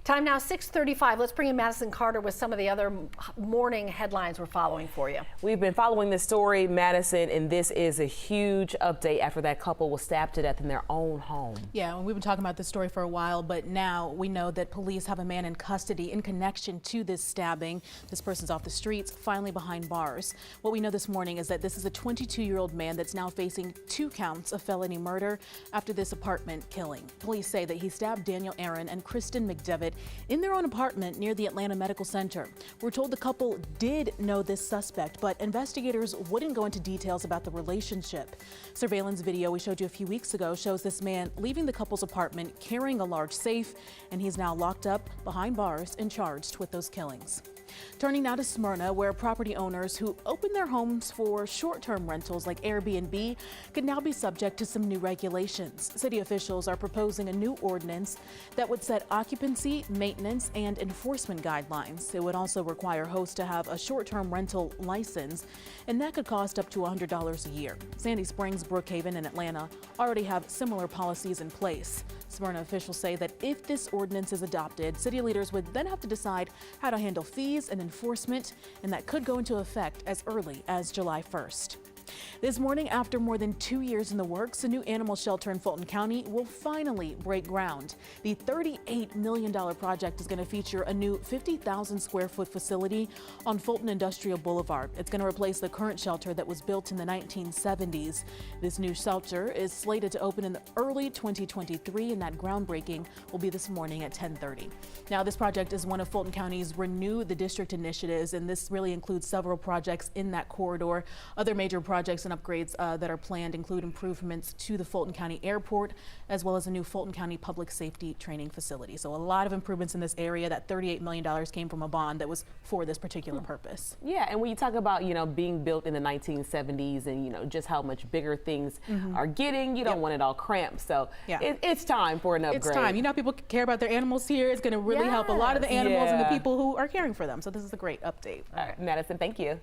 Time now 6:35. Let's bring in Madison Carter with some of the other morning headlines we're following for you. We've been following this story, Madison, and this is a huge update after that couple was stabbed to death in their own home. Yeah, we've been talking about this story for a while, but now we know that police have a man in custody in connection to this stabbing. This person's off the streets, finally behind bars. What we know this morning is that this is a 22-year-old man that's now facing 2 counts of felony murder after this apartment killing. Police say that he stabbed Daniel Aaron and Kristen McDevitt in their own apartment near the Atlanta Medical Center. We're told the couple did know this suspect, but investigators wouldn't go into details about the relationship. Surveillance video we showed you a few weeks ago shows this man leaving the couple's apartment carrying a large safe, and he's now locked up behind bars and charged with those killings. Turning now to Smyrna, where property owners who open their homes for short-term rentals like Airbnb could now be subject to some new regulations. City officials are proposing a new ordinance that would set occupancy, maintenance, and enforcement guidelines. It would also require hosts to have a short-term rental license, and that could cost up to $100 a year. Sandy Springs, Brookhaven, and Atlanta already have similar policies in place. Smyrna officials say that if this ordinance is adopted, city leaders would then have to decide how to handle fees and enforcement, and that could go into effect as early as July 1st. This morning, after more than 2 years in the works, a new animal shelter in Fulton County will finally break ground. The $38 million project is going to feature a new 50,000 square foot facility on Fulton Industrial Boulevard. It's going to replace the current shelter that was built in the 1970s. This new shelter is slated to open in the early 2023, and that groundbreaking will be this morning at 10:30. Now, this project is one of Fulton County's Renew the District initiatives, and this really includes several projects in that corridor. Other major projects and upgrades that are planned include improvements to the Fulton County Airport, as well as a new Fulton County Public Safety Training Facility. So a lot of improvements in this area. That $38 million came from a bond that was for this particular purpose. Yeah, and when you talk about, being built in the 1970s and, just how much bigger things are getting, you don't want it all cramped. So it's time for an upgrade. It's time. People care about their animals here. It's going to really help a lot of the animals and the people who are caring for them. So this is a great update. All right, Madison, thank you.